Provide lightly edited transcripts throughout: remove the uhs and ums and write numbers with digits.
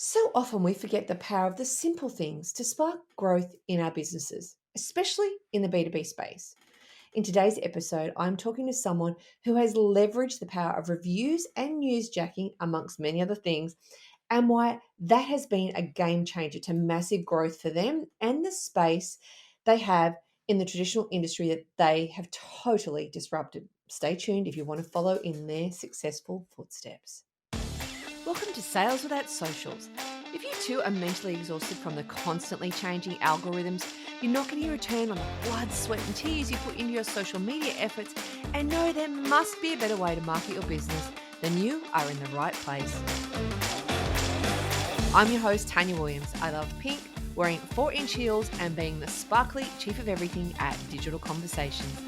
So often we forget the power of the simple things to spark growth in our businesses, especially in the B2B space. In today's episode, I'm talking to someone who has leveraged the power of reviews and newsjacking, amongst many other things, and why that has been a game changer to massive growth for them and the space they have in the traditional industry that they have totally disrupted. Stay tuned if you want to follow in their successful footsteps. Welcome to Sales Without Socials. If you too are mentally exhausted from the constantly changing algorithms, you're not getting a return on the blood, sweat, and tears you put into your social media efforts, and know there must be a better way to market your business, then you are in the right place. I'm your host, Tanya Williams. I love pink, wearing 4-inch heels, and being the sparkly chief of everything at Digital Conversations.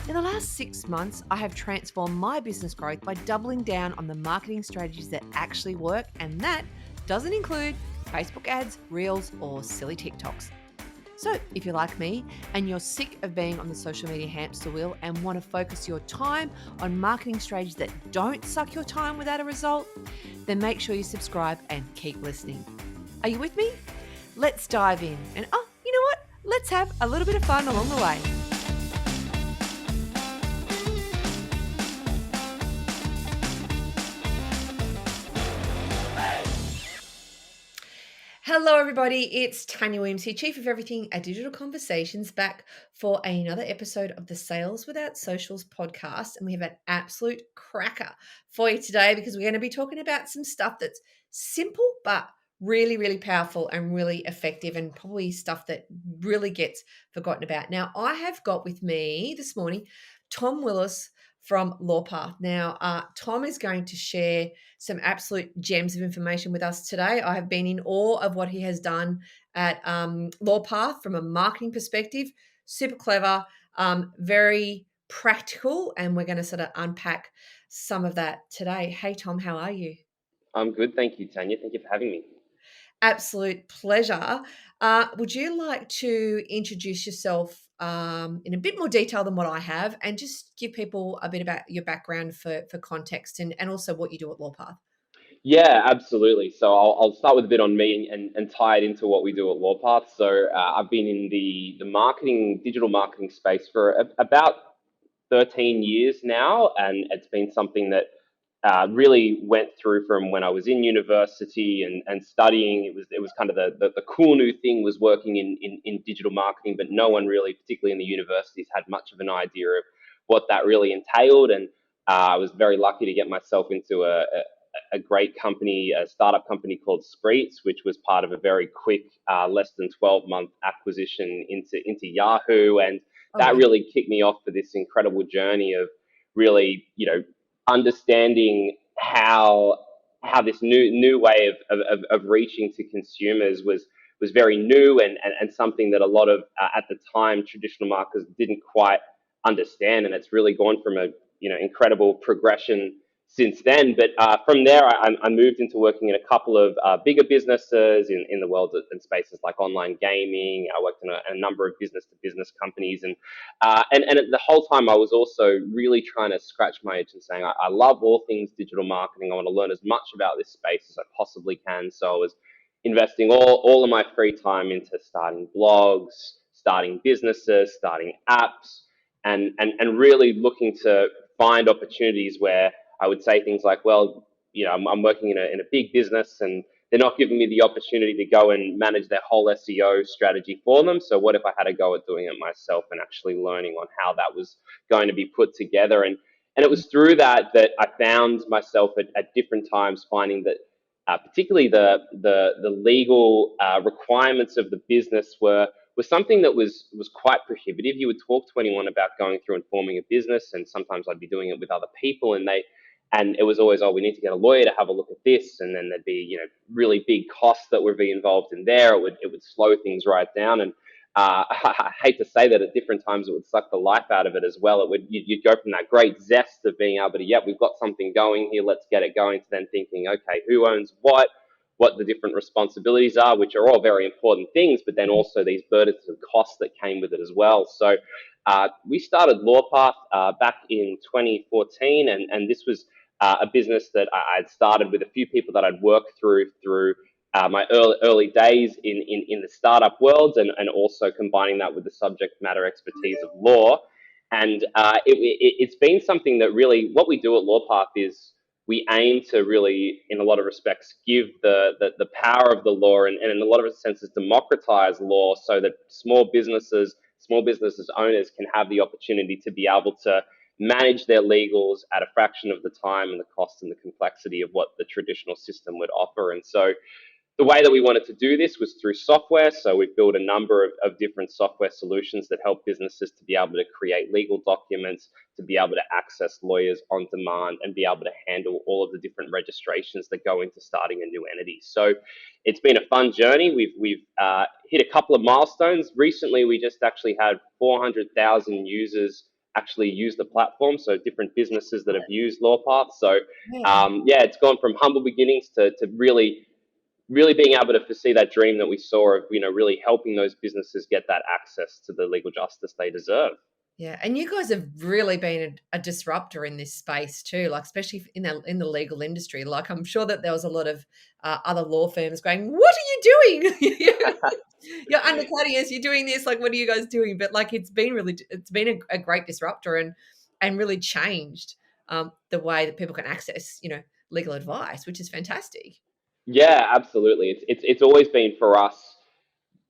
In the last 6 months, I have transformed my business growth by doubling down on the marketing strategies that actually work, and that doesn't include Facebook ads, Reels, or silly TikToks. So if you're like me and you're sick of being on the social media hamster wheel and want to focus your time on marketing strategies that don't suck your time without a result, then make sure you subscribe and keep listening. Are you with me? Let's dive in. And you know what? Let's have a little bit of fun along the way. Hello, everybody. It's Tanya Williams here, Chief of Everything at Digital Conversations, back for another episode of the Sales Without Socials podcast. And we have an absolute cracker for you today because we're going to be talking about some stuff that's simple, but really, really powerful and really effective, and probably stuff that really gets forgotten about. Now, I have got with me this morning Tom Willis from LawPath. Now, Tom is going to share some absolute gems of information with us today. I have been in awe of what he has done at LawPath from a marketing perspective. Super clever, very practical, and we're going to sort of unpack some of that today. Hey, Tom, how are you? I'm good. Thank you, Tanya. Thank you for having me. Absolute pleasure. Would you like to introduce yourself in a bit more detail than what I have, and just give people a bit about your background for context, and also what you do at LawPath? Yeah, absolutely. So I'll start with a bit on me and tie it into what we do at LawPath. So I've been in the marketing, digital marketing space for about 13 years now, and it's been something that really went through from when I was in university and studying. It was kind of the cool new thing was working in digital marketing, but no one really, particularly in the universities, had much of an idea of what that really entailed. And I was very lucky to get myself into a great company, a startup company called Spreets, which was part of a very quick, less than 12-month acquisition into Yahoo. And Oh, that wow. really kicked me off for this incredible journey of really, understanding how this new way of reaching to consumers was very new and something that a lot of at the time traditional marketers didn't quite understand, and it's really gone from a incredible progression since then. But from there, I moved into working in a couple of bigger businesses in the world and spaces like online gaming. I worked in a number of business to business companies, and the whole time I was also really trying to scratch my itch and saying, I love all things digital marketing. I want to learn as much about this space as I possibly can. So I was investing all of my free time into starting blogs, starting businesses, starting apps, and really looking to find opportunities where I would say things like, well, I'm working in a big business and they're not giving me the opportunity to go and manage their whole SEO strategy for them. So what if I had a go at doing it myself and actually learning on how that was going to be put together? And it was through that I found myself at different times finding that particularly the legal requirements of the business was something that was quite prohibitive. You would talk to anyone about going through and forming a business, and sometimes I'd be doing it with other people, and it was always, oh, we need to get a lawyer to have a look at this, and then there'd be really big costs that would be involved in there. It would slow things right down, and I hate to say that at different times it would suck the life out of it as well. You'd go from that great zest of being able to, yeah, we've got something going here, let's get it going, to then thinking, okay, who owns what the different responsibilities are, which are all very important things, but then also these burdens and costs that came with it as well. So we started LawPath back in 2014, and this was a business that I'd started with a few people that I'd worked through my early days in the startup worlds, and also combining that with the subject matter expertise of law. And it's been something that really, what we do at LawPath is we aim to really, in a lot of respects, give the power of the law, and in a lot of senses democratize law, so that small businesses owners can have the opportunity to be able to manage their legals at a fraction of the time and the cost and the complexity of what the traditional system would offer. And so the way that we wanted to do this was through software. So we've built a number of different software solutions that help businesses to be able to create legal documents, to be able to access lawyers on demand, and be able to handle all of the different registrations that go into starting a new entity. So it's been a fun journey. We've hit a couple of milestones. Recently, we just actually had 400,000 users actually use the platform. So different businesses that have used LawPath. So Yeah. yeah, it's gone from humble beginnings to really being able to foresee that dream that we saw of, really helping those businesses get that access to the legal justice they deserve. Yeah, and you guys have really been a disruptor in this space too, like especially in the legal industry. Like I'm sure that there was a lot of other law firms going, "What are you doing? You're undercutting us. You're doing this. Like, what are you guys doing?" But like, it's been a great disruptor and really changed the way that people can access, legal advice, which is fantastic. Yeah, absolutely. It's always been for us,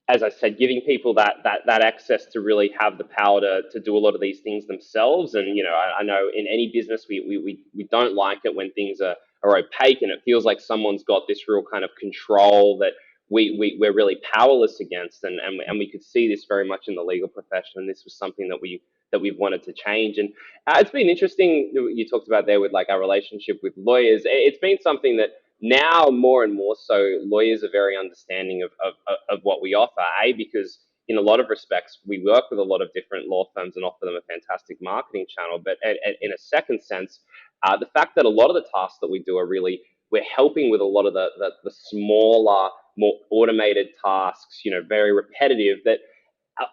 as I said, giving people that access to really have the power to do a lot of these things themselves. And I know in any business we don't like it when things are opaque, and it feels like someone's got this real kind of control that we're really powerless against. And we could see this very much in the legal profession. And this was something that we've wanted to change. And it's been interesting. You talked about there with like our relationship with lawyers. It's been something that now more and more so lawyers are very understanding of what we offer, because in a lot of respects we work with a lot of different law firms and offer them a fantastic marketing channel, but in a second sense, the fact that a lot of the tasks that we do are really, we're helping with a lot of the smaller, more automated tasks, very repetitive, that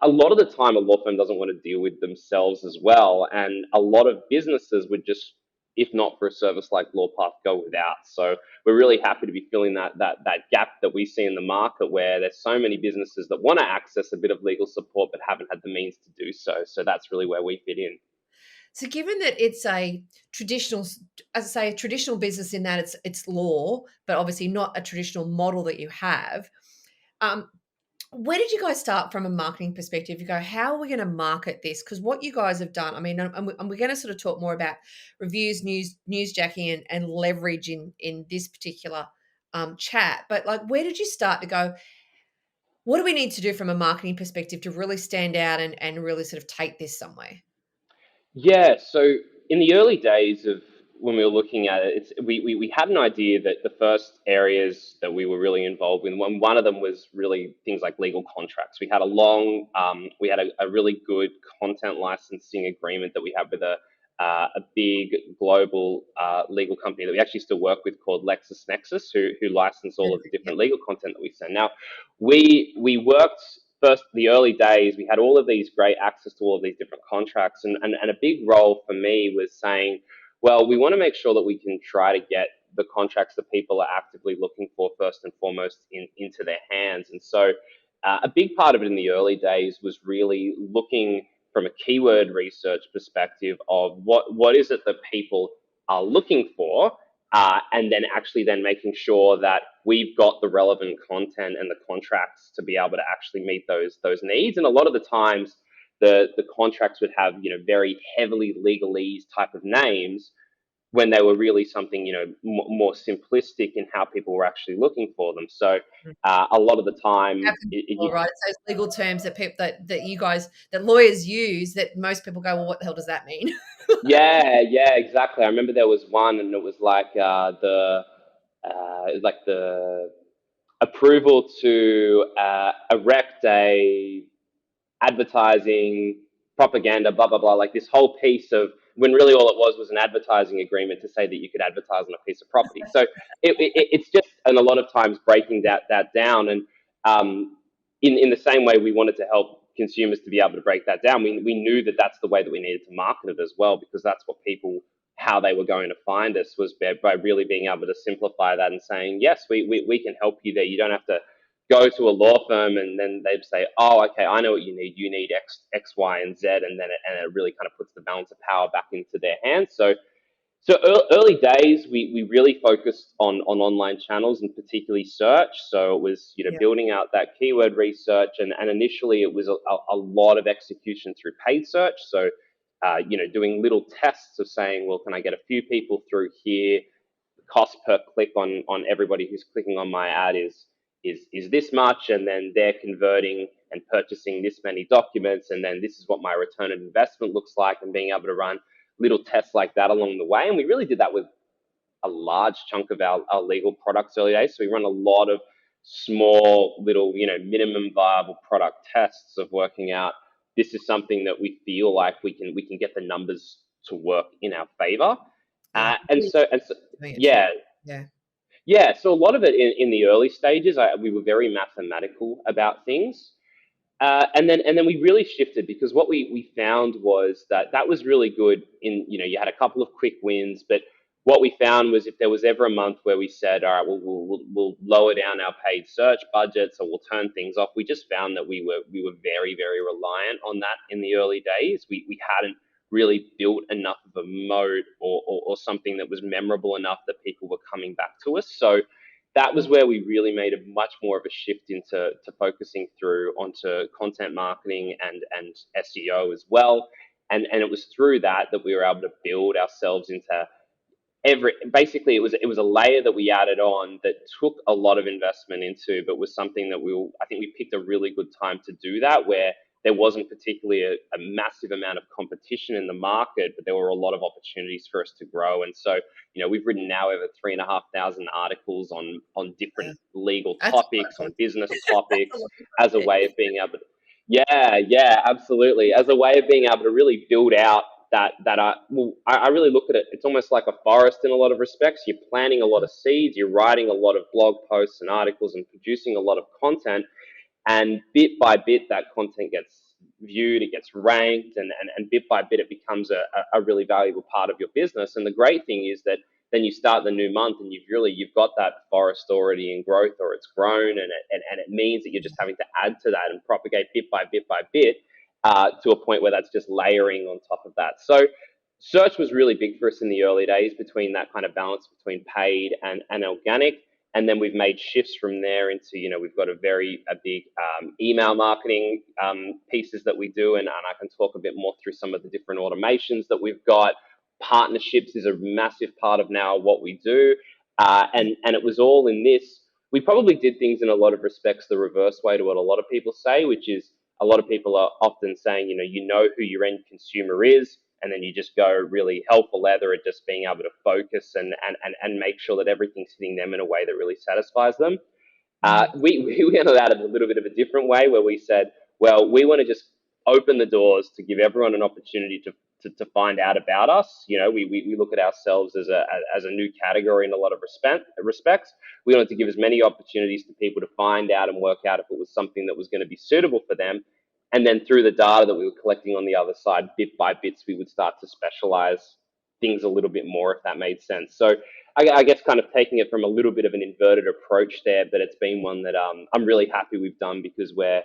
a lot of the time a law firm doesn't want to deal with themselves as well, and a lot of businesses would just, if not for a service like LawPath, go without. So we're really happy to be filling that gap that we see in the market, where there's so many businesses that want to access a bit of legal support but haven't had the means to do so. So that's really where we fit in. So, given that it's a traditional, as I say, a traditional business in that it's law, but obviously not a traditional model that you have. Um, where did you guys start from a marketing perspective? You go, how are we going to market this? Because what you guys have done, I mean, and we're going to sort of talk more about reviews, newsjacking, and leverage in this particular chat. But like, where did you start to go? What do we need to do from a marketing perspective to really stand out and really sort of take this somewhere? Yeah, so in the early days of when we were looking at it, we had an idea that the first areas that we were really involved in, one of them was really things like legal contracts. We had a really good content licensing agreement that we had with a big global legal company that we actually still work with, called LexisNexis, who license all of the Yep. different legal content that we send. Now, we worked first, the early days, we had all of these great access to all of these different contracts. And a big role for me was saying, well, we want to make sure that we can try to get the contracts that people are actively looking for first and foremost into their hands. And so a big part of it in the early days was really looking from a keyword research perspective of what is it that people are looking for, and then actually then making sure that we've got the relevant content and the contracts to be able to actually meet those needs. And a lot of the times, the contracts would have very heavily legalese type of names, when they were really something more simplistic in how people were actually looking for them. So a lot of the time, Happens before, right? It's those legal terms that people that you guys that lawyers use that most people go, "Well, what the hell does that mean?" yeah, exactly. I remember there was one, and it was like the approval to erect a advertising, propaganda, blah blah blah, like this whole piece of, when really all it was an advertising agreement to say that you could advertise on a piece of property. So it's just, and a lot of times breaking that down, and in the same way we wanted to help consumers to be able to break that down. We knew that that's the way that we needed to market it as well, because that's what people how they were going to find us was by really being able to simplify that and saying, yes, we can help you there. You don't have to go to a law firm and then they'd say, oh, okay, I know what you need. You need X, Y, and Z, and then it really kind of puts the balance of power back into their hands. So early days, we really focused on online channels and particularly search. So it was Yeah. building out that keyword research, and initially it was a lot of execution through paid search. So doing little tests of saying, well, can I get a few people through here? The cost per click on everybody who's clicking on my ad is this much, and then they're converting and purchasing this many documents, and then this is what my return on investment looks like, and being able to run little tests like that along the way. And we really did that with a large chunk of our legal products early days. So we run a lot of small little, minimum viable product tests of working out this is something that we feel like we can get the numbers to work in our favor. Yeah. And so, Doing it too. yeah, Yeah. yeah. So a lot of it in the early stages, we were very mathematical about things. And then we really shifted because what we found was that was really good in, you had a couple of quick wins, but what we found was if there was ever a month where we said, all right, we'll lower down our paid search budgets or we'll turn things off, we just found that we were very, very reliant on that in the early days. We hadn't really built enough of a moat or something that was memorable enough that people were coming back to us. So that was where we really made a much more of a shift into focusing through onto content marketing and SEO as well. And it was through that we were able to build ourselves into basically it was a layer that we added on that took a lot of investment into, but was something that I think we picked a really good time to do that, where there wasn't particularly a massive amount of competition in the market, but there were a lot of opportunities for us to grow. And so, we've written now over 3,500 articles on Yeah. different legal That's a lot of topics, on content. business That's a topics, lot of as a content. way of being able to, yeah, absolutely, as a way of being able to really build out I really look at it. It's almost like a forest in a lot of respects. You're planting a lot of seeds. You're writing a lot of blog posts and articles and producing a lot of content. And bit by bit, that content gets viewed, it gets ranked, and bit by bit, it becomes a really valuable part of your business. And the great thing is that then you start the new month and you've got that forest already in growth, or it's grown, and it means that you're just having to add to that and propagate bit by bit by bit, to a point where that's just layering on top of that. So search was really big for us in the early days, between that kind of balance between paid and organic. And then we've made shifts from there into, we've got a big email marketing pieces that we do, and I can talk a bit more through some of the different automations that we've got. Partnerships is a massive part of now what we do, and it was all in this. We probably did things in a lot of respects the reverse way to what a lot of people say, which is a lot of people are often saying, who your end consumer is, and then you just go really hell for leather at just being able to focus and make sure that everything's hitting them in a way that really satisfies them. Mm. We went at it a little bit of a different way, where we said, well, we want to just open the doors to give everyone an opportunity to find out about us. We look at ourselves as a new category in a lot of respects. We wanted to give as many opportunities to people to find out and work out if it was something that was going to be suitable for them. And then through the data that we were collecting on the other side, bit by bits, we would start to specialize things a little bit more, if that made sense. So I guess kind of taking it from a little bit of an inverted approach there, but it's been one that I'm really happy we've done, because we're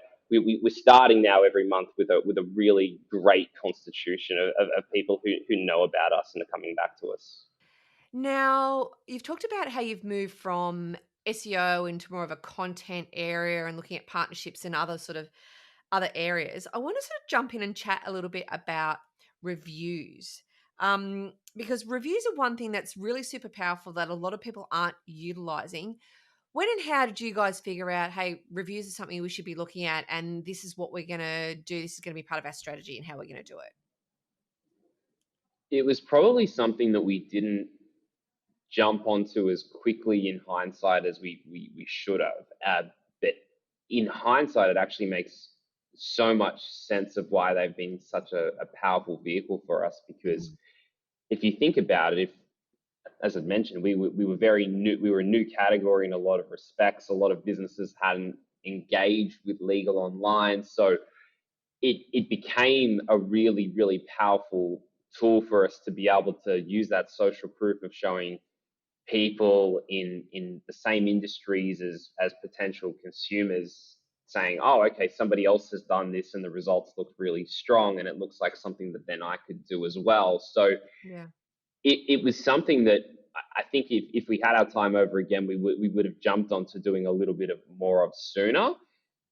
starting now every month with a really great constitution of people who know about us and are coming back to us. Now, you've talked about how you've moved from SEO into more of a content area and looking at partnerships and other sort of other areas. I want to sort of jump in and chat a little bit about reviews. Because reviews are one thing that's really super powerful that a lot of people aren't utilizing. When and how did you guys figure out, hey, reviews are something we should be looking at, and this is what we're going to do? This is going to be part of our strategy and how we're going to do it. It was probably something that we didn't jump onto as quickly in hindsight as we should have. But in hindsight, it actually makes so much sense of why they've been such a powerful vehicle for us. Because Mm. if you think about it, if, as I mentioned, we were very new, we were a new category in a lot of respects. A lot of businesses hadn't engaged with legal online, so it became a really, really powerful tool for us to be able to use that social proof of showing people in the same industries as potential consumers saying, oh, okay, somebody else has done this and the results look really strong and it looks like something that then I could do as well. So Yeah. it was something that I think if we had our time over again, we would have jumped onto doing a little bit of more of sooner.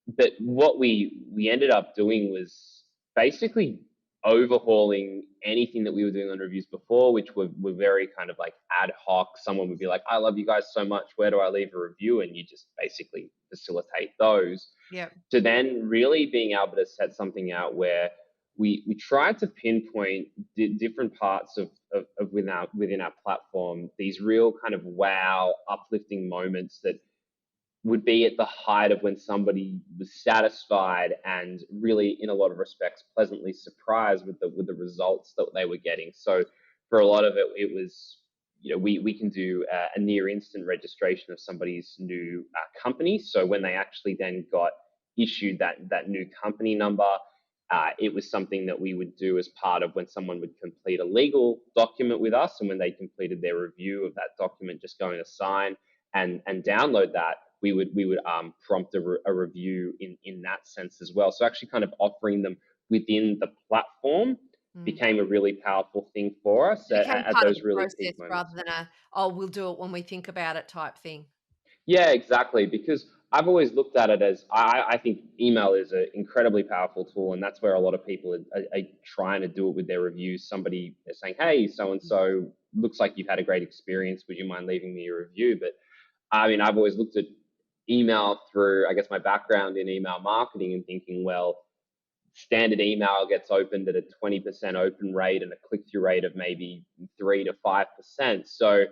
But what we ended up doing was basically overhauling anything that we were doing on reviews before, which were very kind of like ad hoc. Someone would be like, I love you guys so much. Where do I leave a review? And you just basically facilitate those Yeah. to then really being able to set something out where we tried to pinpoint different parts of within our platform, these real kind of wow, uplifting moments that would be at the height of when somebody was satisfied and really, in a lot of respects, pleasantly surprised with the results that they were getting. So, for a lot of it, it was we can do a near instant registration of somebody's new company. So when they actually then got issued that new company number, it was something that we would do as part of when someone would complete a legal document with us, and when they completed their review of that document, just going to sign and download that, we would prompt a review in that sense as well. So actually, kind of offering them within the platform Mm. became a really powerful thing for us It became at part of those the really process peak rather moments. than a, "Oh, we'll do it when we think about it," type thing. Yeah, exactly. Because I've always looked at it as I think email is an incredibly powerful tool, and that's where a lot of people are trying to do it with their reviews. Somebody is saying, "Hey, so and so, looks like you've had a great experience. Would you mind leaving me a review?" But I mean, I've always looked at email through, I guess, my background in email marketing and thinking, well, standard email gets opened at a 20% open rate and a click through rate of maybe 3 to 5%. So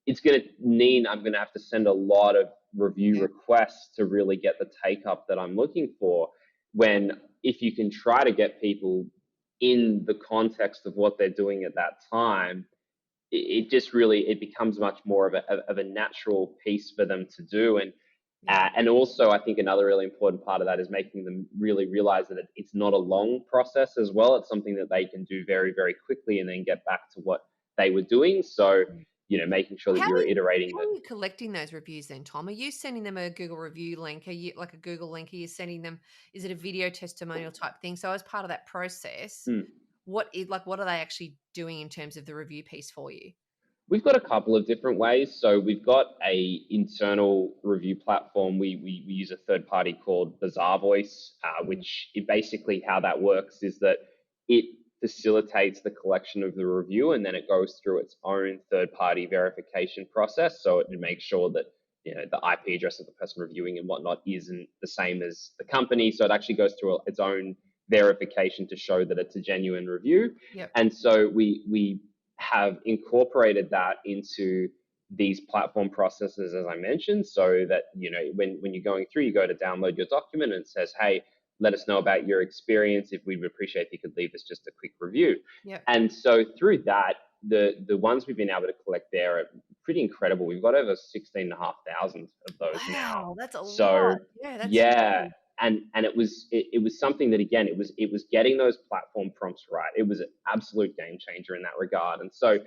it's going to mean I'm going to have to send a lot of review Yeah. requests to really get the take up that I'm looking for. When if you can try to get people in the context of what they're doing at that time, it just really it becomes much more of a natural piece for them to do. Yeah. And also, I think another really important part of that is making them really realize that it's not a long process as well. It's something that they can do very, very quickly and then get back to what they were doing. So, Mm. making sure that you're iterating How that. are you collecting those reviews then, Tom? Are you sending them a Google review link? Are you like a Google link? Are you sending them, is it a video testimonial type thing? So as part of that process, Hmm. what are they actually doing in terms of the review piece for you? We've got a couple of different ways. So we've got a internal review platform. We use a third party called Bazaar Voice, Mhm. which it basically how that works is that it facilitates the collection of the review and then it goes through its own third party verification process. So it makes sure that the IP address of the person reviewing and whatnot isn't the same as the company. So it actually goes through its own verification to show that it's a genuine review. Yep. And so we have incorporated that into these platform processes, as I mentioned, so that when you're going through, you go to download your document and it says, "Hey, let us know about your experience. If we'd appreciate if you could leave us just a quick review." Yep. And so through that, the ones we've been able to collect there are pretty incredible. We've got over 16,500 of those now. Wow, that's a So lot. Yeah, that's yeah, huge. and it was something that again it was getting those platform prompts right. It was an absolute game changer in that regard, and so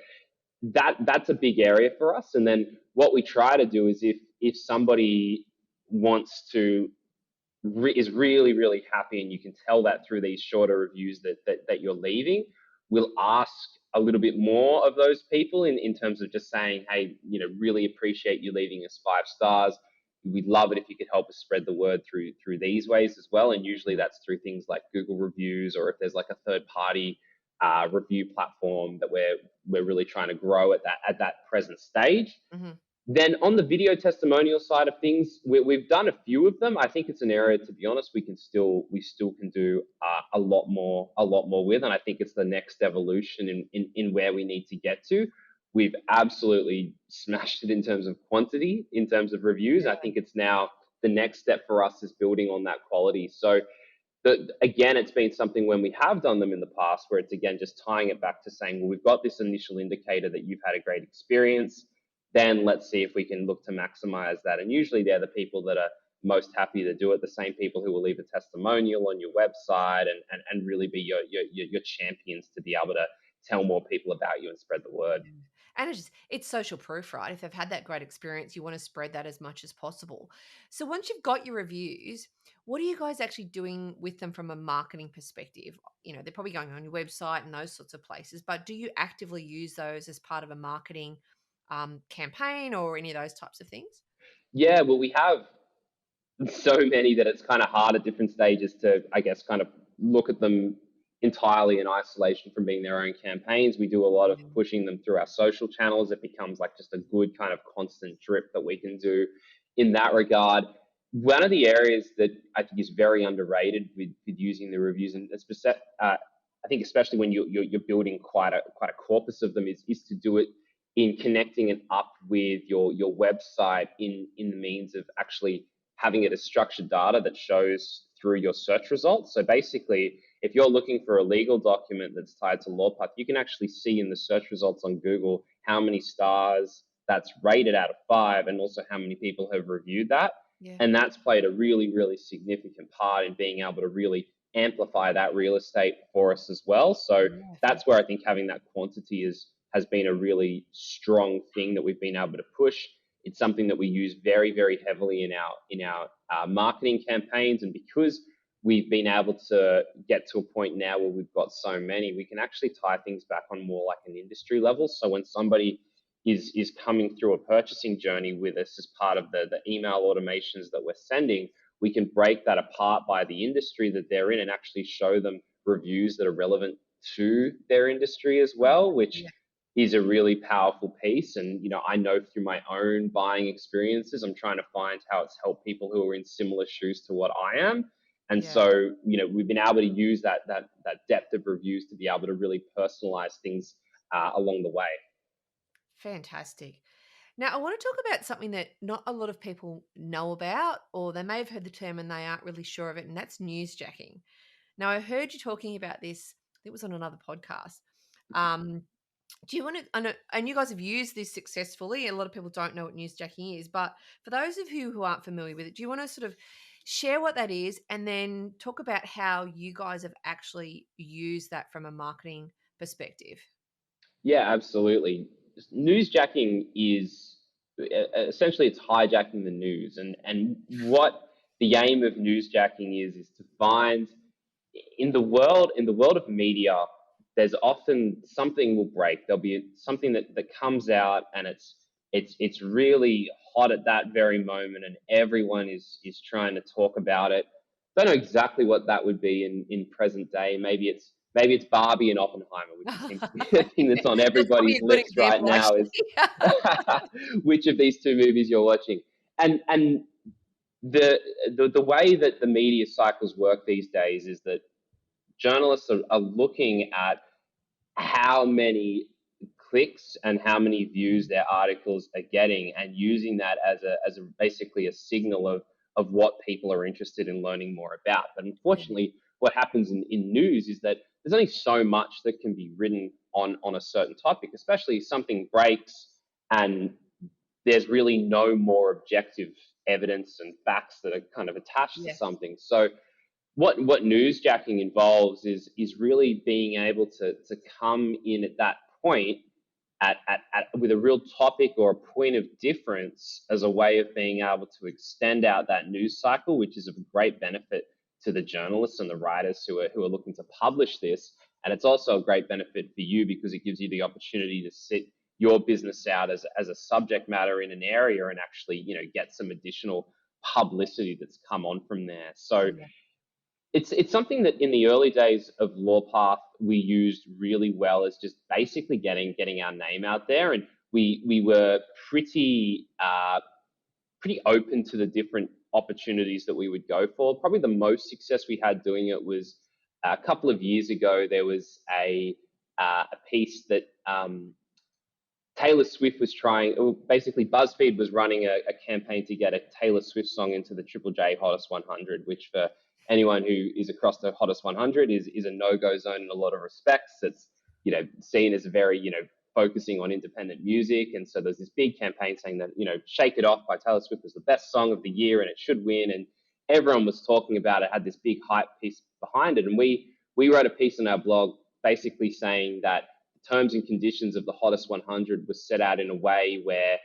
that's a big area for us. And then what we try to do is if somebody wants to is really really happy, and you can tell that through these shorter reviews that you're leaving, we'll ask a little bit more of those people in terms of just saying, hey, really appreciate you leaving us 5 stars. We'd love it if you could help us spread the word through these ways as well. And usually Mhm. that's through things like Google reviews, or if there's like a third party review platform that we're really trying to grow at that present stage. Mhm. Then on the video testimonial side of things, we've done a few of them. I think it's an area, to be honest, we still can do a lot more with, and I think it's the next evolution in where we need to get to. We've absolutely smashed it in terms of quantity, in terms of reviews. I think it's now the next step for us is building on that quality. So again, it's been something when we have done them in the past where it's again just tying it back to saying, well, we've got this initial indicator that you've had a great experience. Then let's see if we can look to maximize that. And usually they're the people that are most happy to do it, the same people who will leave a testimonial on your website and really be your champions to be able to tell more people about you and spread the word. Yeah. And it's social proof, right? If they've had that great experience, you want to spread that as much as possible. So once you've got your reviews, what are you guys actually doing with them from a marketing perspective? You know, they're probably going on your website and those sorts of places, but do you actively use those as part of a marketing campaign or any of those types of things? Yeah, well, we have so many that it's kind of hard at different stages to, I guess, kind of look at them entirely in isolation from being their own campaigns. We do a lot of Yeah. pushing them through our social channels. It becomes like just a good kind of constant drip that we can do in that regard. One of the areas that I think is very underrated with using the reviews, and I think especially when you're building quite a corpus of them, is to do it in connecting it up with your website in the means of actually having it as structured data that shows through your search results. So basically, if you're looking for a legal document that's tied to LawPath, you can actually see in the search results on Google how many stars that's rated out of 5 and also how many people have reviewed that. Yeah. And that's played a really, really significant part in being able to really amplify that real estate for us as well. So Yeah. that's where I think having that quantity has been a really strong thing that we've been able to push. It's something that we use very, very heavily in our marketing campaigns, and because we've been able to get to a point now where we've got so many, we can actually tie things back on more like an industry level. So when somebody is coming through a purchasing journey with us as part of the email automations that we're sending, we can break that apart by the industry that they're in and actually show them reviews that are relevant to their industry as well, which Yeah. is a really powerful piece. And, I know through my own buying experiences, I'm trying to find how it's helped people who are in similar shoes to what I am. And Yeah. so, we've been able to use that depth of reviews to be able to really personalize things along the way. Fantastic. Now, I want to talk about something that not a lot of people know about, or they may have heard the term and they aren't really sure of it, and that's newsjacking. Now, I heard you talking about this, I think it was on another podcast. Um, do you want to, and you guys have used this successfully, a lot of people don't know what newsjacking is, but for those of you who aren't familiar with it, do you want to sort of share what that is and then talk about how you guys have actually used that from a marketing perspective? Yeah, absolutely. Newsjacking is essentially it's hijacking the news, and what the aim of newsjacking is to find in the world of media, there's often something will break. There'll be something that comes out, and it's really hot at that very moment, and everyone is trying to talk about it. Don't know exactly what that would be in present day. Maybe it's Barbie and Oppenheimer, which seems to be the thing that's on That's probably everybody's a good lips right example, now. actually. Is which of these two movies you're watching? And the way that the media cycles work these days is that journalists are looking at how many clicks and how many views their articles are getting, and using that as a basically a signal of what people are interested in learning more about. But Yeah. unfortunately, what happens in news is that there's only so much that can be written on a certain topic, especially if something breaks and there's really no more objective evidence and facts that are kind of attached to Yes. something. So what newsjacking involves is really being able to come in at that point with a real topic or a point of difference as a way of being able to extend out that news cycle, which is of great benefit to the journalists and the writers who are looking to publish this. And it's also a great benefit for you because it gives you the opportunity to sit your business out as a subject matter in an area and actually, get some additional publicity that's come on from there. So Yeah. it's something that in the early days of LawPath we used really well as just basically getting our name out there, and we were pretty open to the different opportunities that we would go for. Probably the most success we had doing it was a couple of years ago. There was a piece that Taylor Swift was trying. Basically, BuzzFeed was running a campaign to get a Taylor Swift song into the Triple J Hottest 100, which for anyone who is across the Hottest 100 is a no-go zone in a lot of respects. It's seen as a very focusing on independent music, and so there's this big campaign saying that "Shake It Off" by Taylor Swift was the best song of the year and it should win, and everyone was talking about it. Had this big hype piece behind it, and we wrote a piece on our blog basically saying that terms and conditions of the hottest 100 was set out in a way where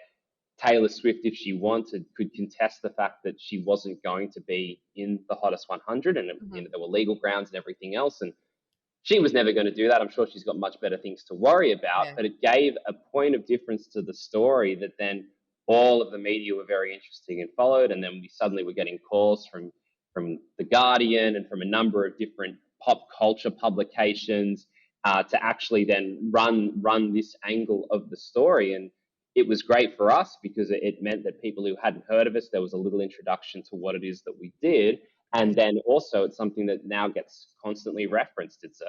Taylor Swift, if she wanted, could contest the fact that she wasn't going to be in the hottest 100, and Mhm. there were legal grounds and everything else. And she was never going to do that. I'm sure she's got much better things to worry about, Yeah. but it gave a point of difference to the story that then all of the media were very interesting and followed. And then we suddenly were getting calls from the Guardian and from a number of different pop culture publications to actually then run this angle of the story. And it was great for us because it meant that people who hadn't heard of us, there was a little introduction to what it is that we did. Yeah. And then also it's something that now gets constantly referenced. It's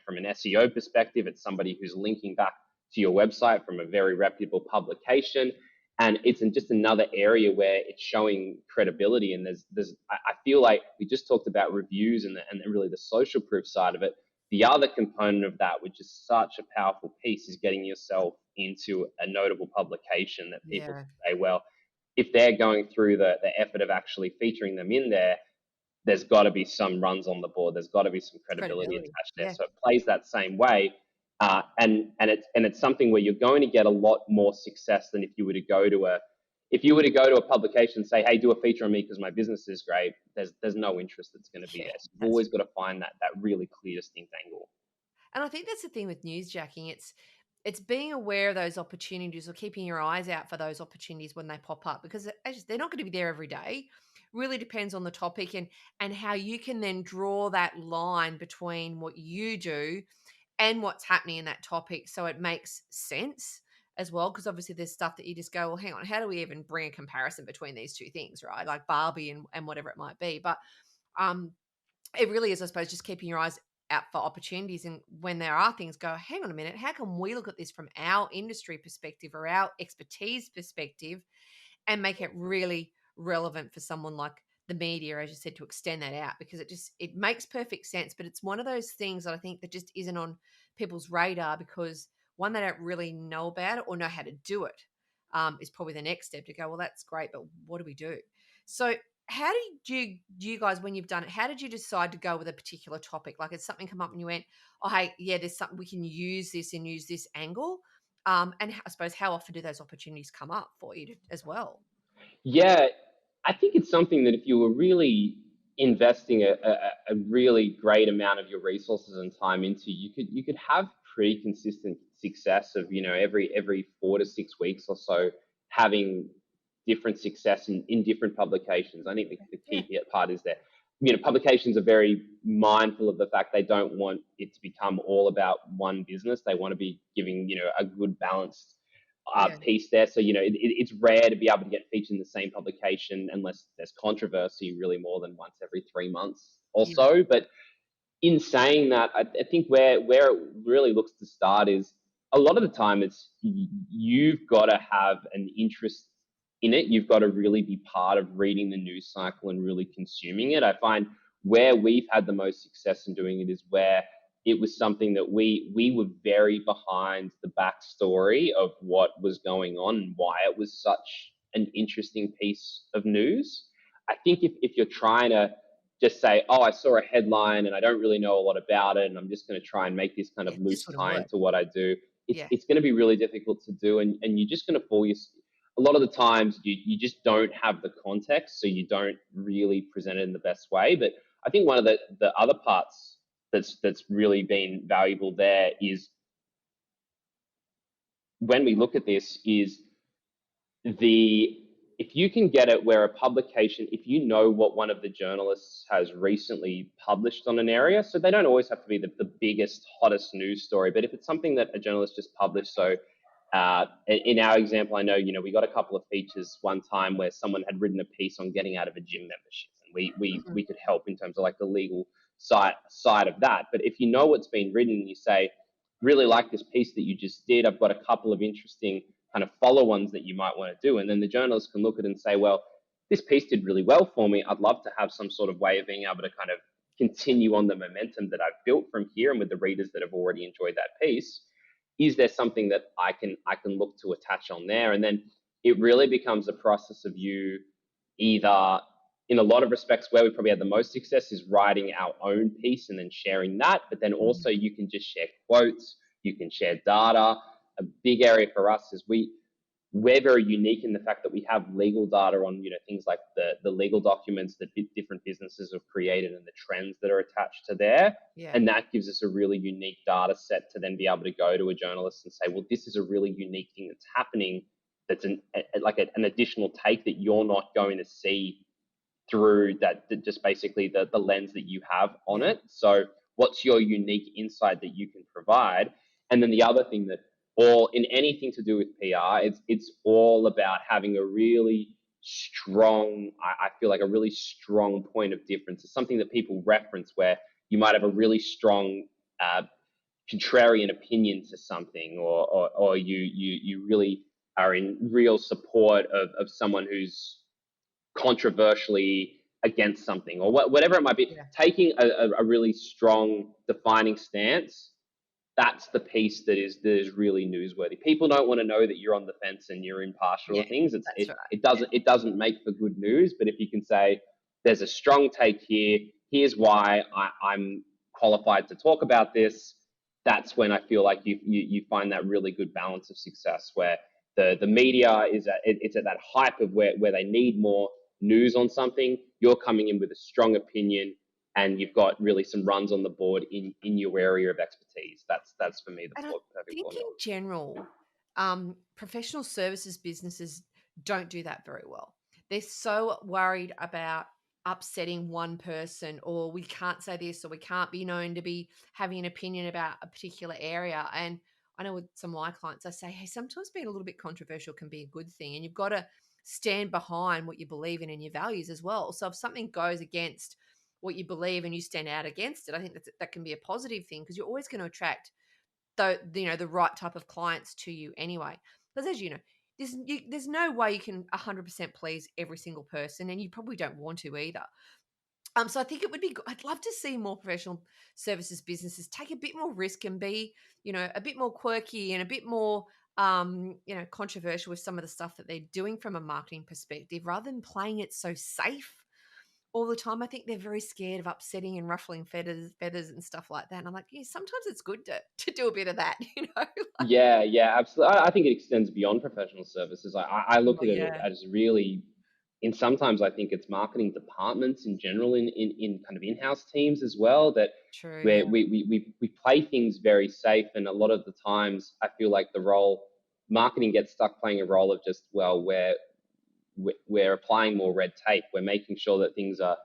from an SEO perspective, it's somebody who's linking back to your website from a very reputable publication. And it's in just another area where it's showing credibility. And I feel like we just talked about reviews and really the social proof side of it. The other component of that, which is such a powerful piece, is getting yourself into a notable publication that people Yeah. say, well, if they're going through the effort of actually featuring them in there, there's got to be some runs on the board. There's got to be some It's credibility credibility. attached there. Yeah. So it plays that same way, and it's something where you're going to get a lot more success than if you were to go to a publication and say, "Hey, do a feature on me because my business is great." There's no interest that's going to be Yeah. there. So you've That's always got to find that really clear, distinct angle. And I think that's the thing with newsjacking. It's being aware of those opportunities or keeping your eyes out for those opportunities when they pop up because they're not going to be there every day. Really depends on the topic and how you can then draw that line between what you do and what's happening in that topic so it makes sense as well. Because obviously there's stuff that you just go, well, hang on, how do we even bring a comparison between these two things, right? Like Barbie and whatever it might be. But um it really is, I suppose, just keeping your eyes out for opportunities. And when there are things, go, hang on a minute, how can we look at this from our industry perspective or our expertise perspective and make it really relevant for someone like the media, as you said, to extend that out because it makes perfect sense. But it's one of those things that I think that just isn't on people's radar because one, they don't really know about it or know how to do it. Is probably the next step to go, well, that's great, but what do we do? So how did you guys, when you've done it, how did you decide to go with a particular topic? Like, has something come up and you went, oh, hey, yeah, there's something we can use this and use this angle. And I suppose how often do those opportunities come up for you as well? Yeah, I think it's something that if you were really investing a really great amount of your resources and time into, you could have pretty consistent success of every 4 to 6 weeks or so having different success in different publications. I think the Yeah. key part is that publications are very mindful of the fact they don't want it to become all about one business. They want to be giving a good balanced Yeah. piece there. So it's rare to be able to get featured in the same publication unless there's controversy, really more than once every 3 months or Yeah. so. But in saying that, I think where it really looks to start is a lot of the time you've got to have an interest in it. You've got to really be part of reading the news cycle and really consuming it. I find where we've had the most success in doing it is where it was something that we were very behind the backstory of what was going on and why it was such an interesting piece of news. I think if you're trying to just say, oh, I saw a headline and I don't really know a lot about it, and I'm just going to try and make this kind of Yeah. Just loose wouldn't tie work. into what I do. It's Yeah. it's going to be really difficult to do, and you're just going to fall. A lot of the times you just don't have the context, so you don't really present it in the best way. But I think one of the other parts that's really been valuable there is when we look at this is the if you can get it where a publication, if you know what one of the journalists has recently published on an area, so they don't always have to be the biggest, hottest news story, but if it's something that a journalist just published, so in our example, I know, we got a couple of features one time where someone had written a piece on getting out of a gym membership, and Mhm. we could help in terms of like the legal side of that. But if you know what's been written, and you say, really like this piece that you just did. I've got a couple of interesting kind of follow-ons that you might want to do. And then the journalist can look at it and say, well, this piece did really well for me. I'd love to have some sort of way of being able to kind of continue on the momentum that I've built from here and with the readers that have already enjoyed that piece. Is there something that I can look to attach on there? And then it really becomes a process of you either, in a lot of respects, where we probably had the most success is writing our own piece and then sharing that. But then also Mhm. you can just share quotes. you can share data. A big area for us is we're very unique in the fact that we have legal data on things like the legal documents that different businesses have created and the trends that are attached to there, Yeah. and that gives us a really unique data set to then be able to go to a journalist and say, well, this is a really unique thing that's happening, that's an additional take that you're not going to see through just basically the lens that you have on Yeah. it. So what's your unique insight that you can provide? And then the other thing that all in anything to do with PR, it's all about having a really strong, I feel like a really strong point of difference. It's something that people reference where you might have a really strong contrarian opinion to something, or you really are in real support of someone who's controversially against something, or whatever it might be. Yeah. Taking a really strong defining stance, that's the piece that is really newsworthy. People don't want to know that you're on the fence and you're impartial Yeah. to things. That's right. It doesn't make for good news. But if you can say there's a strong take here, here's why I'm qualified to talk about this, that's when I feel like you find that really good balance of success where the media it's at that hype of where they need more news on something. You're coming in with a strong opinion, and you've got really some runs on the board in your area of expertise. That's for me the And I perfect think in formula. general, professional services businesses don't do that very well. They're so worried about upsetting one person, or we can't say this, or we can't be known to be having an opinion about a particular area. And I know with some of my clients, I say, hey, sometimes being a little bit controversial can be a good thing. And you've got to stand behind what you believe in and your values as well. So if something goes against what you believe and you stand out against it, I think that can be a positive thing, because you're always going to attract the right type of clients to you anyway. Because as you know, there's no way you can 100% please every single person, and you probably don't want to either. So I think it would be good. I'd love to see more professional services businesses take a bit more risk and be, a bit more quirky and a bit more, controversial with some of the stuff that they're doing from a marketing perspective, rather than playing it so safe all the time. I think they're very scared of upsetting and ruffling feathers and stuff like that. And I'm like, yeah, sometimes it's good to do a bit of that, like, Yeah, yeah, absolutely. I think it extends beyond professional services. I look oh at it yeah, as really, in sometimes I think it's marketing departments in general, in kind of in-house teams as well, that true, yeah, where we play things very safe, and a lot of the times I feel like the role marketing gets stuck playing a role of just, well, we're applying more red tape. We're making sure that things are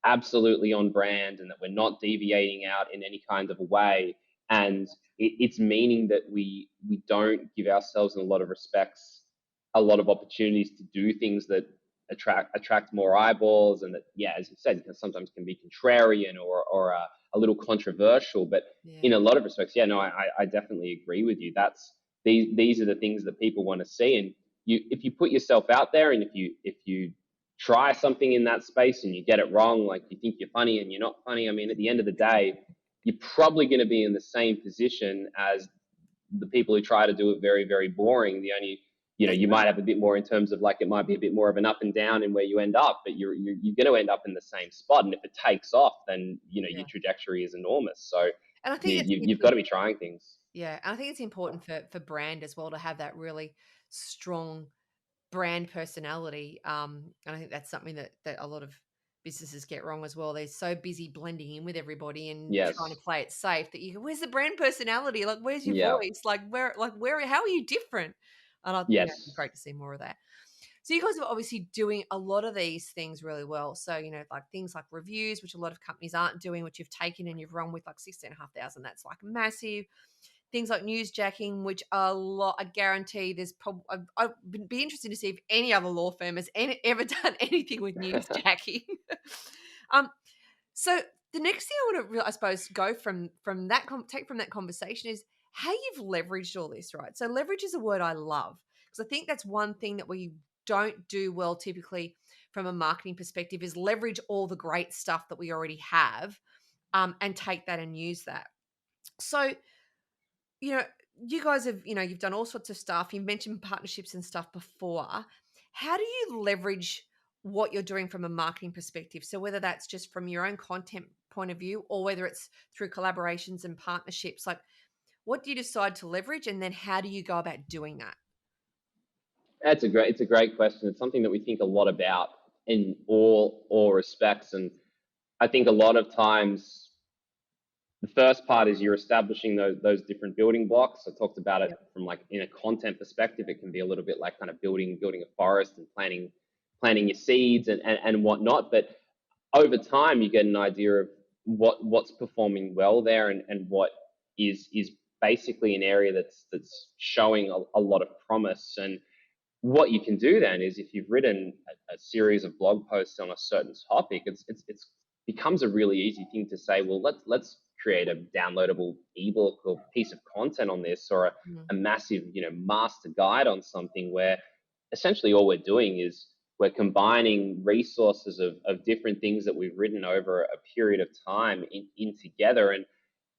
absolutely on brand and that we're not deviating out in any kind of a way. And it's meaning that we don't give ourselves in a lot of respects a lot of opportunities to do things that attract more eyeballs, and that, yeah, as you said, sometimes can be contrarian or a little controversial. But in yeah, a lot of respects, yeah, no, I definitely agree with you. These are the things that people want to see. And if you put yourself out there, and if you try something in that space and you get it wrong, like you think you're funny and you're not funny, I mean, at the end of the day, you're probably going to be in the same position as the people who try to do it very, very boring. The only, that's you right, might have a bit more in terms of, like, it might be a bit more of an up and down in where you end up, but you're going to end up in the same spot. And if it takes off, then yeah. your trajectory is enormous. So And I think you've got to be trying things. yeah, and I think it's important for brand as well to have that really strong brand personality. And I think that's something that a lot of businesses get wrong as well. They're so busy blending in with everybody and trying to Yes. play it safe that you go, where's the brand personality? Like, where's your Yeah. voice? Like where how are you different? And it'd be Yes. great to see more of that. So you guys are obviously doing a lot of these things really well. So, like things like reviews, which a lot of companies aren't doing, which you've taken and you've run with like 16,500. That's like massive. Things like newsjacking, which a lot, I guarantee there's probably, I'd be interested to see if any other law firm has ever done anything with newsjacking. um, so the next thing I want to, I suppose, go from that take from that conversation is how you've leveraged all this, right? So leverage is a word I love, because I think that's one thing that we don't do well typically from a marketing perspective, is leverage all the great stuff that we already have, and take that and use that. So you know, you guys have, you've done all sorts of stuff. You mentioned partnerships and stuff before. How do you leverage what you're doing from a marketing perspective? So whether that's just from your own content point of view, or whether it's through collaborations and partnerships, like What do you decide to leverage, and then how do you go about doing that? It's a great question. It's something that we think a lot about in all respects, and I think a lot of times the first part is you're establishing those different building blocks. I talked about it Yep. from like in a content perspective. It can be a little bit like kind of building a forest and planting your seeds and whatnot. But over time, you get an idea of what's performing well there and what is basically an area that's showing a lot of promise. And what you can do then is if you've written a series of blog posts on a certain topic, it's becomes a really easy thing to say, well, let's create a downloadable ebook or piece of content on this, or Mm. a massive master guide on something, where essentially all we're doing is we're combining resources of different things that we've written over a period of time in together,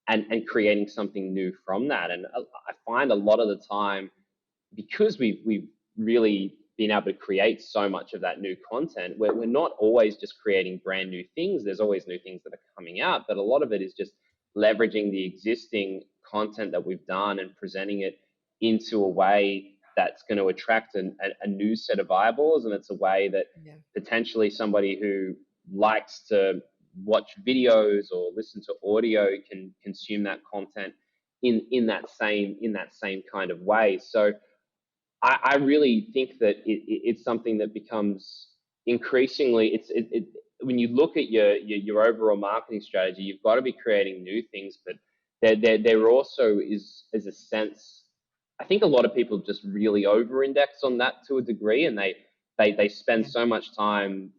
and creating something new from that. And I find a lot of the time, because we've really been able to create so much of that new content, we're not always just creating brand new things. There's always new things that are coming out, but a lot of it is just leveraging the existing content that we've done and presenting it into a way that's going to attract a new set of eyeballs. And it's a way that Yeah. potentially somebody who likes to watch videos or listen to audio can consume that content in that same kind of way. So I really think that it's something that becomes increasingly. When you look at your overall marketing strategy, you've got to be creating new things, but there also is a sense. I think a lot of people just really over-index on that to a degree, and they spend Yeah. so much time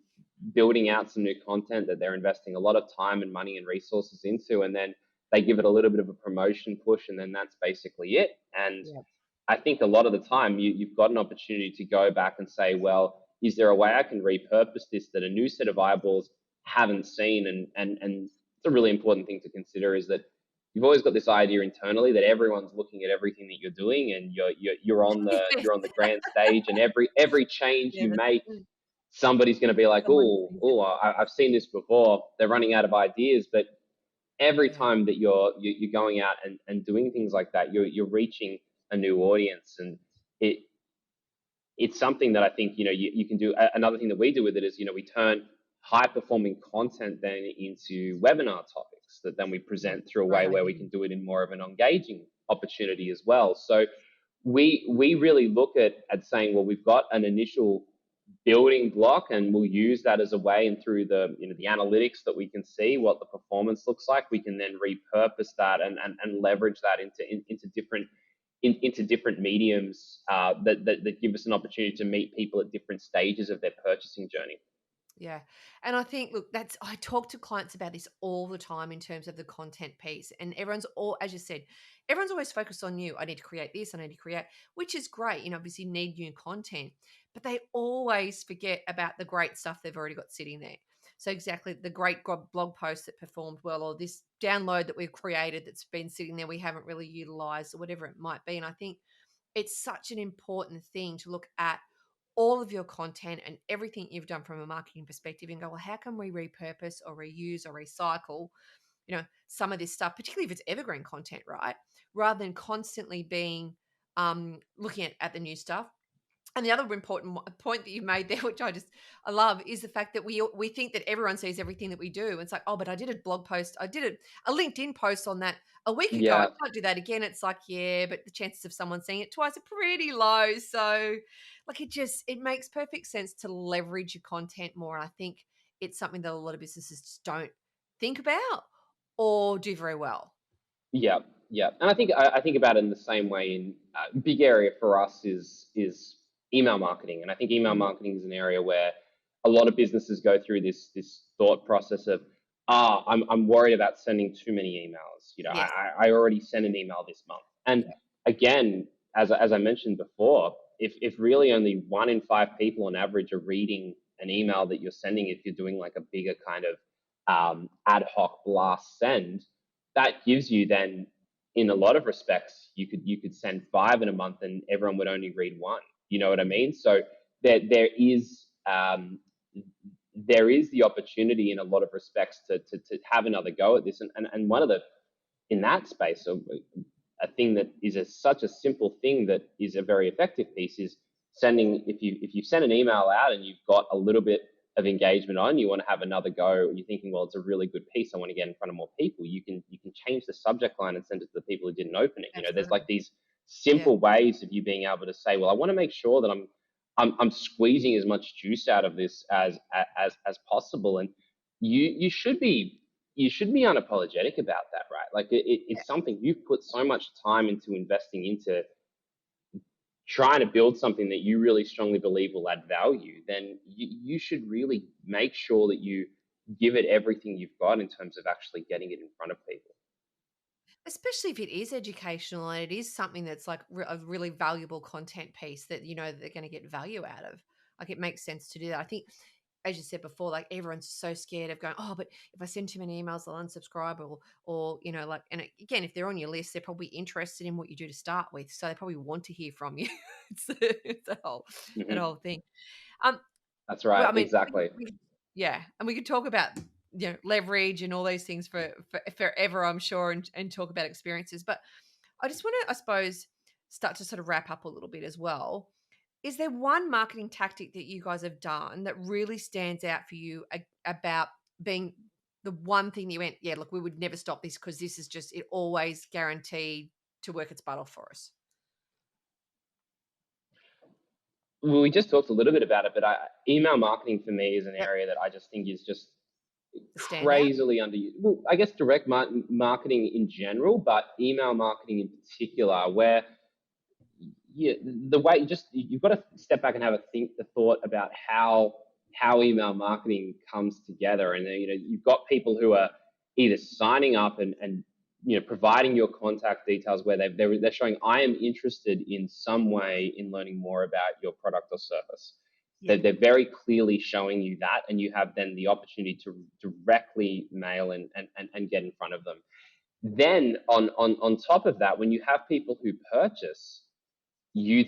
building out some new content that they're investing a lot of time and money and resources into, and then they give it a little bit of a promotion push, and then that's basically it. And Yeah. I think a lot of the time you've got an opportunity to go back and say, well, is there a way I can repurpose this that a new set of eyeballs haven't seen? And it's a really important thing to consider, is that you've always got this idea internally that everyone's looking at everything that you're doing, and Yes. you're on the grand stage, and every change Yeah, you that's make, true. somebody's going to be like, Someone sees it. I've seen this before. They're running out of ideas. But every Yeah. time that you're going out and doing things like that, you're reaching a new audience. And it it's something that I think you can do. Another thing that we do with it is, we turn high performing content then into webinar topics that then we Yeah. present through a way Great where we idea. can do it in more of an engaging opportunity as well. So we really look at saying, well, we've got an initial building block, and we'll use that as a way, and through the analytics that we can see what the performance looks like, we can then repurpose that and leverage that into different mediums, that give us an opportunity to meet people at different stages of their purchasing journey. Yeah. And I think, look, I talk to clients about this all the time in terms of the content piece. And as you said, everyone's always focused on you. I need to create this, I need to create, which is great. Obviously need new content, but they always forget about the great stuff they've already got sitting there. So exactly the great blog post that performed well, or this download that we've created that's been sitting there we haven't really utilized, or whatever it might be. And I think it's such an important thing to look at all of your content and everything you've done from a marketing perspective and go, well, how can we repurpose or reuse or recycle, some of this stuff, particularly if it's evergreen content, right? Rather than constantly being looking at the new stuff. And the other important point that you made there, which I love, is the fact that we think that everyone sees everything that we do. It's like, oh, but I did a blog post, I did a LinkedIn post on that a week ago. I Yeah, can't do that again. It's like, yeah, but the chances of someone seeing it twice are pretty low. So, like, it makes perfect sense to leverage your content more. And I think it's something that a lot of businesses just don't think about or do very well. yeah, yeah. And I think about it in the same way. In big area for us is email marketing, and I think email Mm, marketing is an area where a lot of businesses go through this thought process of, I'm worried about sending too many emails. yes. I already sent an email this month. And Yeah. again, as I mentioned before, if really only 1 in 5 people on average are reading an email that you're sending, if you're doing like a bigger kind of ad hoc blast send, that gives you then, in a lot of respects, you could send 5 in a month and everyone would only read one. You know what I mean? So there is the opportunity in a lot of respects to have another go at this. And one of the, in that space, a thing that is such a simple thing that is a very effective piece is sending. If you send an email out and you've got a little bit of engagement on, you want to have another go, and you're thinking, well, it's a really good piece, I want to get in front of more people. You can change the subject line and send it to the people who didn't open it. There's like Absolutely. these Yeah. simple ways of you being able to say, well, I want to make sure that I'm squeezing as much juice out of this as possible, and you should be unapologetic about that, right? Like Yeah. it's something you've put so much time into investing into trying to build something that you really strongly believe will add value. Then you should really make sure that you give it everything you've got in terms of actually getting it in front of people. Especially if it is educational and it is something that's like a really valuable content piece that you know they're going to get value out of. Like it makes sense to do that. I think, as you said before, like everyone's so scared of going, oh, but if I send too many emails, they'll unsubscribe or you know, like, and again, if they're on your list, they're probably interested in what you do to start with, so they probably want to hear from you. It's that Hmm. whole thing. Um, That's well, right, I mean, exactly. yeah, and we could talk about leverage and all those things for forever, I'm sure, and talk about experiences. But I just want to, I suppose, start to sort of wrap up a little bit as well. Is there one marketing tactic that you guys have done that really stands out for you about being the one thing that you went, yeah, look, we would never stop this because this is just it always guaranteed to work its butt off for us. Well, we just talked a little bit about it, but email marketing for me is an Yep, area that I just think is just the standout. crazily underused. Well, I guess direct marketing in general, but email marketing in particular, where yeah, the way just you've got to step back and have a thought about how email marketing comes together, and you've got people who are either signing up and providing your contact details where they're showing I am interested in some way in learning more about your product or service. Yeah, They're very clearly showing you that, and you have then the opportunity to directly mail and get in front of them. Then on top of that, when you have people who purchase, you've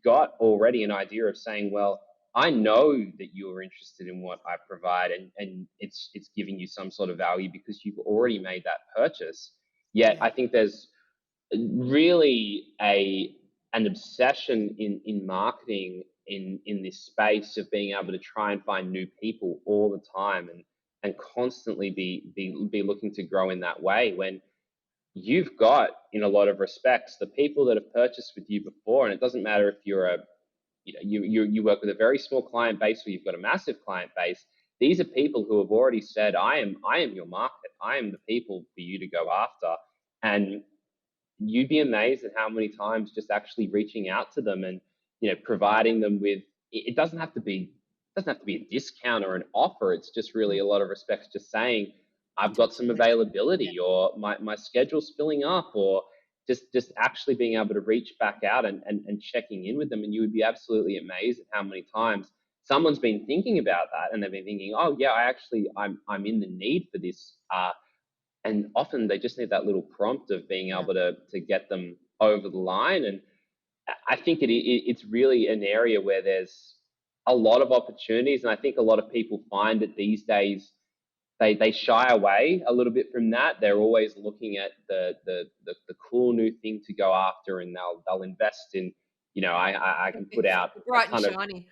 got already an idea of saying, well, I know that you're interested in what I provide, and it's giving you some sort of value because you've already made that purchase. Yet yeah, I think there's really an obsession in marketing in this space of being able to try and find new people all the time and constantly be looking to grow in that way when you've got, in a lot of respects, the people that have purchased with you before, and it doesn't matter if you're you work with a very small client base or you've got a massive client base. These are people who have already said, I am your market. I am the people for you to go after. And you'd be amazed at how many times just actually reaching out to them and providing them with it doesn't have to be a discount or an offer. It's just really mm, a lot of respects just saying I've into a got some solution. Yeah, availability or my schedule's filling up or just actually being able to reach back out and checking in with them. And you would be absolutely amazed at how many times someone's been thinking about that and they've been thinking, oh yeah, I'm in the need for this and often they just need that little prompt of being yeah. able to get them over the line. And I think it's really an area where there's a lot of opportunities, and I think a lot of people find that these days they shy away a little bit from that. They're always looking at the cool new thing to go after, and they'll invest in. I can put out a Bright and ton of shiny.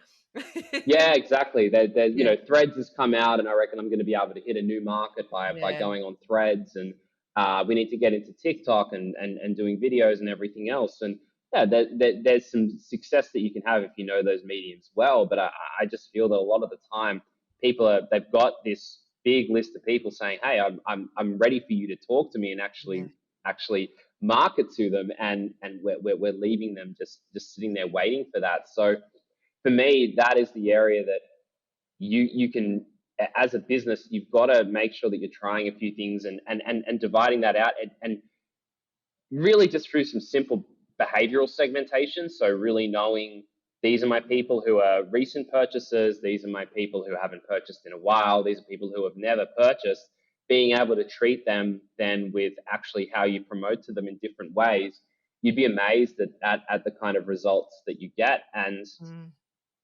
yeah, exactly. Yeah, Threads has come out, and I reckon I'm going to be able to hit a new market by yeah, going on Threads, and we need to get into TikTok and doing videos and everything else. And yeah, there's some success that you can have if you know those mediums well. But I just feel that a lot of the time, they've got this big list of people saying, "Hey, I'm ready for you to talk to me and yeah. actually market to them," and we're leaving them just sitting there waiting for that. So for me, that is the area that you can, as a business, you've got to make sure that you're trying a few things and dividing that out and really just through some simple behavioral segmentation. So really knowing these are my people who are recent purchasers, these are my people who haven't purchased in a while, these are people who have never purchased, being able to treat them then with actually how you promote to them in different ways, you'd be amazed at the kind of results that you get. Mm.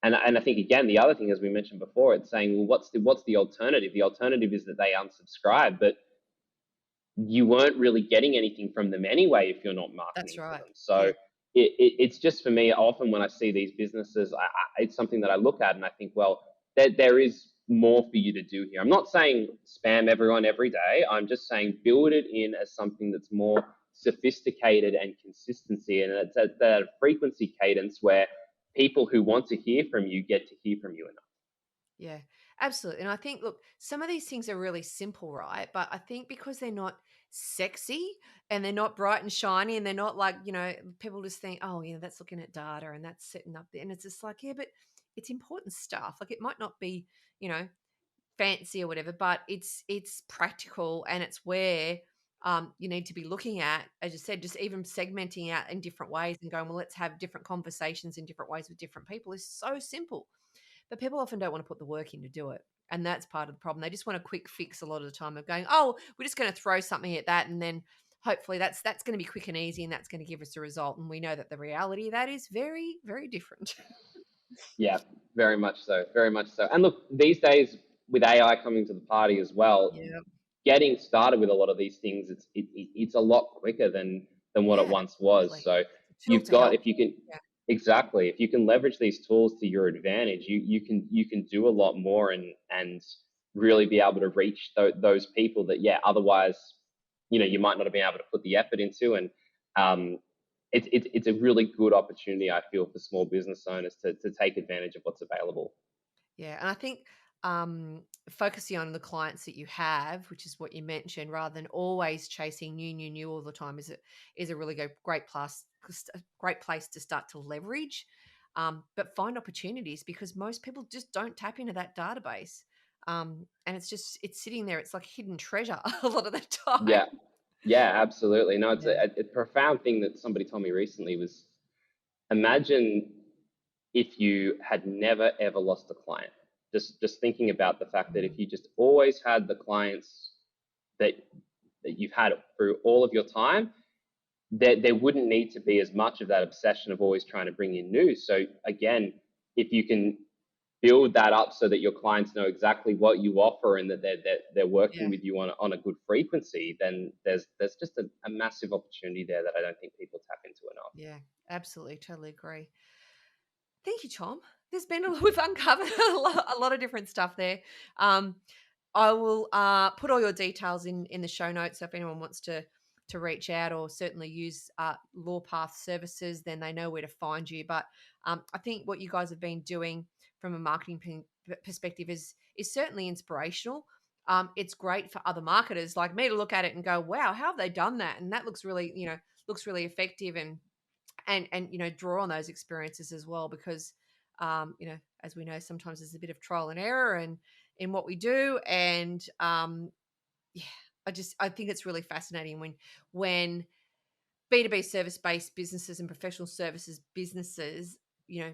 And I think again the other thing, as we mentioned before, it's saying, well, what's the alternative? The alternative is that they unsubscribe, but you weren't really getting anything from them anyway if you're not That's marketing to right. them. So Yeah. it's just for me, often when I see these businesses, it's something that I look at and I think, well, there is more for you to do here. I'm not saying spam everyone every day. I'm just saying build it in as something that's more sophisticated and consistency, and it's at that frequency cadence where people who want to hear from you get to hear from you enough. Yeah, absolutely. And I think, look, some of these things are really simple, right? But I think because they're not sexy and they're not bright and shiny and they're not like, people just think, oh, that's looking at data and that's setting up there. And it's just like, yeah, but it's important stuff. Like it might not be, you know, fancy or whatever, but it's practical and it's where you need to be looking at, as you said, just even segmenting out in different ways and going, well, let's have different conversations in different ways with different people is so simple. But people often don't want to put the work in to do it. And that's part of the problem. They just want a quick fix a lot of the time of going, oh, we're just going to throw something at that. And then hopefully that's going to be quick and easy and that's going to give us a result. And we know that the reality of that is very, very different. Yeah, very much so, very much so. And look, these days with AI coming to the party as well, Yeah. getting started with a lot of these things, it's a lot quicker than what it Yeah, once was. absolutely. So It's a tool you've to got, help. if you can, Yeah. exactly, if you can leverage these tools to your advantage, you can do a lot more and really be able to reach those people that, yeah, otherwise, you might not have been able to put the effort into. And um, it's a really good opportunity, I feel, for small business owners to take advantage of what's available. Yeah, and I think focusing on the clients that you have, which is what you mentioned, rather than always chasing new all the time, is a really great place to start to leverage, but find opportunities because most people just don't tap into that database, and it's sitting there. It's like hidden treasure a lot of the time. Yeah, yeah, absolutely. No, it's Yeah, a profound thing that somebody told me recently was, imagine if you had never ever lost a client. Just thinking about the fact that if mm, you just always had the clients that that you've had through all of your time, there wouldn't need to be as much of that obsession of always trying to bring in news. So again, if you can build that up so that your clients know exactly what you offer and that they're working yeah, with you on a good frequency, then there's just a massive opportunity there that I don't think people tap into enough. yeah. Absolutely, totally agree. Thank you, Tom. There's been we've uncovered a lot of different stuff there. Um, I will put all your details in the show notes. So if anyone wants to reach out or certainly use LawPath services, then they know where to find you. But I think what you guys have been doing from a marketing perspective is certainly inspirational. It's great for other marketers like me to look at it and go, "Wow, how have they done that?" And that looks really, looks really effective and draw on those experiences as well because as we know sometimes there's a bit of trial and error and in what we do and yeah, I think it's really fascinating when B2B service based businesses and professional services businesses, you know,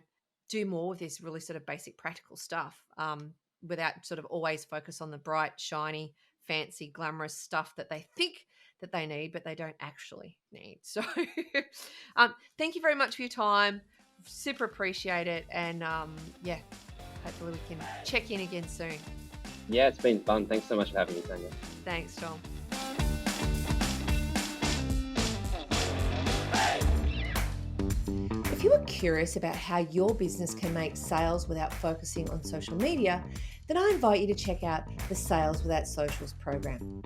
do more with this really sort of basic practical stuff without sort of always focus on the bright, shiny, fancy, glamorous stuff that they think that they need, but they don't actually need. So, thank you very much for your time. Super appreciate it. And yeah, hopefully we can check in again soon. Yeah, it's been fun. Thanks so much for having me, Tanya. Thanks, Tom. If you are curious about how your business can make sales without focusing on social media, then I invite you to check out the Sales Without Socials program.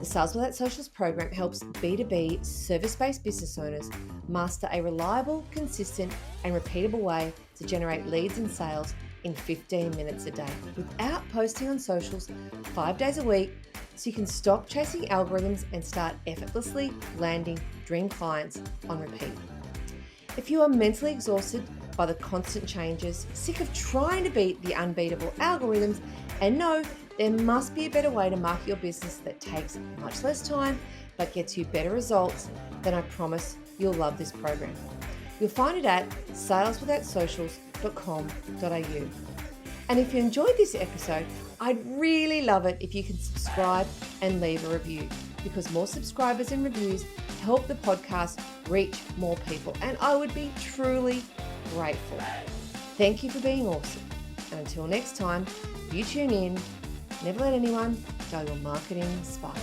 The Sales Without Socials program helps B2B service-based business owners master a reliable, consistent, and repeatable way to generate leads and sales in 15 minutes a day without posting on socials 5 days a week, so you can stop chasing algorithms and start effortlessly landing dream clients on repeat. If you are mentally exhausted by the constant changes, sick of trying to beat the unbeatable algorithms, and know there must be a better way to market your business that takes much less time but gets you better results, then I promise you'll love this program. You'll find it at saleswithoutsocials.com.au. And if you enjoyed this episode, I'd really love it if you can subscribe and leave a review, because more subscribers and reviews help the podcast reach more people, and I would be truly grateful. Thank you for being awesome. And until next time, you tune in. Never let anyone dull your marketing sparkle.